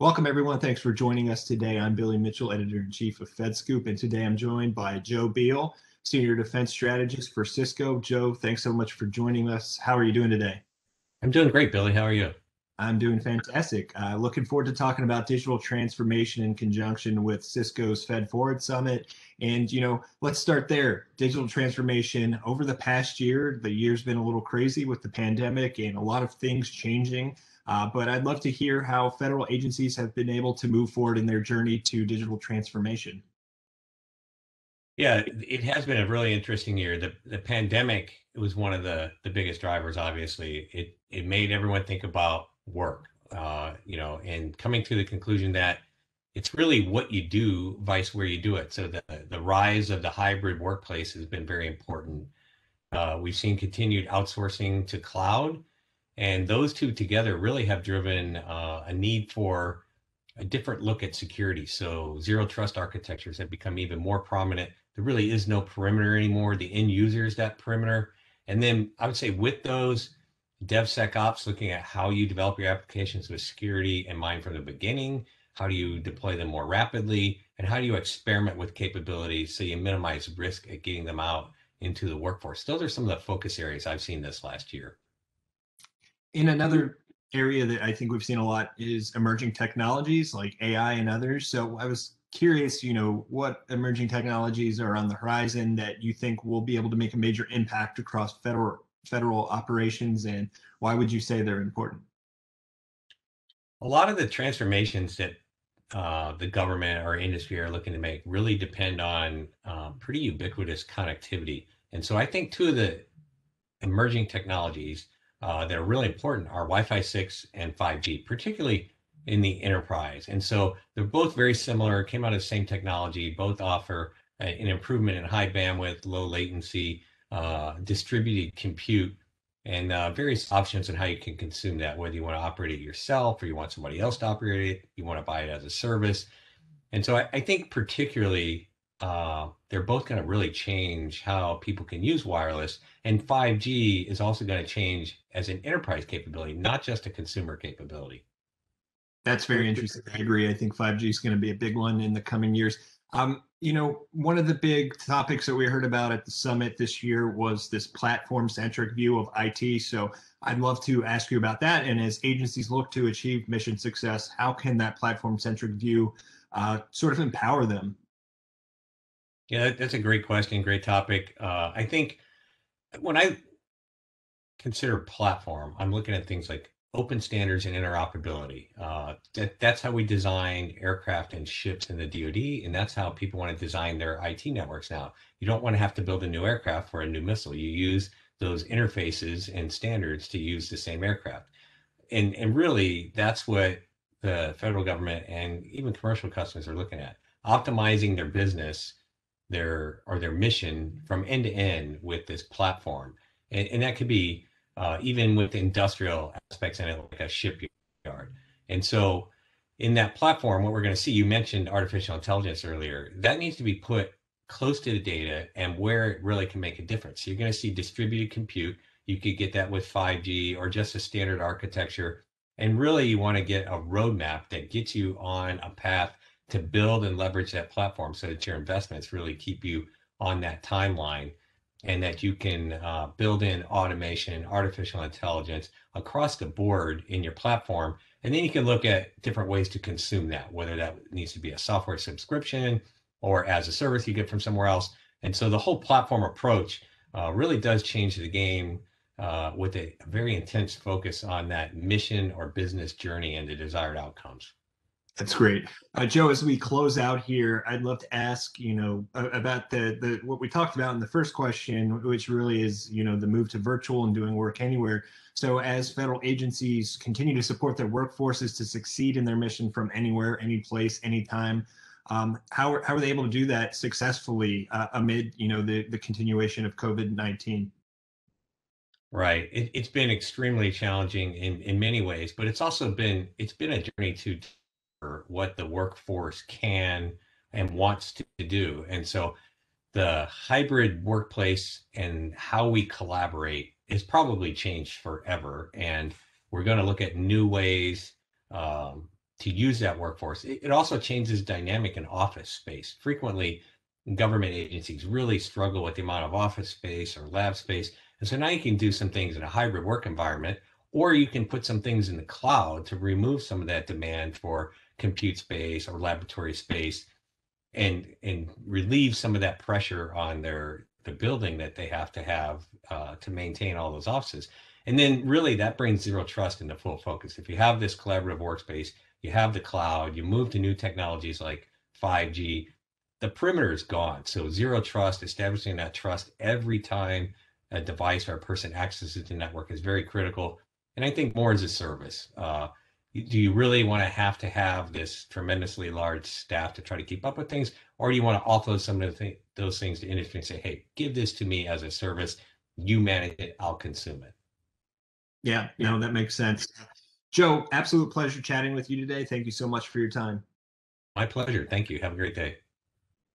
Welcome, everyone. Thanks for joining us today. I'm Billy Mitchell, Editor-in-Chief of FedScoop, and today I'm joined by Joe Beel, Senior Defense Strategist for Cisco. Joe, thanks so much for joining us. How are you doing today? I'm doing great, Billy. How are you? I'm doing fantastic. Looking forward to talking about digital transformation in conjunction with Cisco's Fed FWD Summit. And, let's start there. Digital transformation over the past year, the year's been a little crazy with the pandemic and a lot of things changing. But I'd love to hear how federal agencies have been able to move forward in their journey to digital transformation. Yeah, it has been a really interesting year. The pandemic was one of the biggest drivers, obviously. It made everyone think about work, and coming to the conclusion that it's really what you do vice where you do it. So the rise of the hybrid workplace has been very important. We've seen continued outsourcing to cloud, and those two together really have driven a need for a different look at security. So zero trust architectures have become even more prominent. There really is no perimeter anymore. The end user is that perimeter. And then I would say with those, DevSecOps, looking at how you develop your applications with security in mind from the beginning, how do you deploy them more rapidly, and how do you experiment with capabilities so you minimize risk at getting them out into the workforce. Those are some of the focus areas I've seen this last year. In another area that I think we've seen a lot is emerging technologies like AI and others. So I was curious, what emerging technologies are on the horizon that you think will be able to make a major impact across federal operations, and why would you say they're important? A lot of the transformations that the government or industry are looking to make really depend on pretty ubiquitous connectivity. And so I think two of the emerging technologies that are really important are Wi-Fi 6 and 5G, particularly in the enterprise. And so they're both very similar, came out of the same technology, both offer an improvement in high bandwidth, low latency, distributed compute, and various options on how you can consume that, whether you want to operate it yourself or you want somebody else to operate it, you want to buy it as a service. And so I think particularly they're both going to really change how people can use wireless. And 5G is also going to change as an enterprise capability, not just a consumer capability. That's very interesting. I agree. I think 5G is going to be a big one in the coming years. One of the big topics that we heard about at the summit this year was this platform-centric view of IT. So I'd love to ask you about that. And as agencies look to achieve mission success, how can that platform-centric view sort of empower them? Yeah, that's a great question, great topic. I think when I consider platform, I'm looking at things like open standards and interoperability. That's how we design aircraft and ships in the DoD, and that's how people want to design their IT networks now. You don't want to have to build a new aircraft for a new missile. You use those interfaces and standards to use the same aircraft. And really, that's what the federal government and even commercial customers are looking at, optimizing their business, their mission from end to end with this platform. And that could be even with industrial aspects in it, like a shipyard. And so in that platform, what we're going to see, you mentioned artificial intelligence earlier, that needs to be put close to the data and where it really can make a difference. So you're going to see distributed compute. You could get that with 5G or just a standard architecture. And really, you want to get a roadmap that gets you on a path to build and leverage that platform so that your investments really keep you on that timeline, and that you can build in automation, artificial intelligence across the board in your platform. And then you can look at different ways to consume that, whether that needs to be a software subscription or as a service you get from somewhere else. And so the whole platform approach really does change the game with a very intense focus on that mission or business journey and the desired outcomes. That's great. Joe, as we close out here, I'd love to ask, about the what we talked about in the first question, which really is, the move to virtual and doing work anywhere. So as federal agencies continue to support their workforces to succeed in their mission from anywhere, any place, anytime, how are they able to do that successfully amid, the continuation of COVID-19? Right. It's been extremely challenging in many ways, but it's been a journey to what the workforce can and wants to do. And so the hybrid workplace and how we collaborate is probably changed forever. And we're going to look at new ways to use that workforce. It also changes dynamic in office space. Frequently, government agencies really struggle with the amount of office space or lab space. And so now you can do some things in a hybrid work environment, or you can put some things in the cloud to remove some of that demand for compute space or laboratory space and relieve some of that pressure on the building that they have to maintain all those offices. And then really that brings zero trust into full focus. If you have this collaborative workspace, you have the cloud, you move to new technologies like 5G, the perimeter is gone. So zero trust, establishing that trust every time a device or a person accesses the network is very critical. And I think more as a service. Do you really want to have this tremendously large staff to try to keep up with things, or do you want to offload some of those things to industry and say, hey, give this to me as a service, you manage it, I'll consume it? Yeah, no, that makes sense. Joe, absolute pleasure chatting with you today. Thank you so much for your time. My pleasure. Thank you. Have a great day.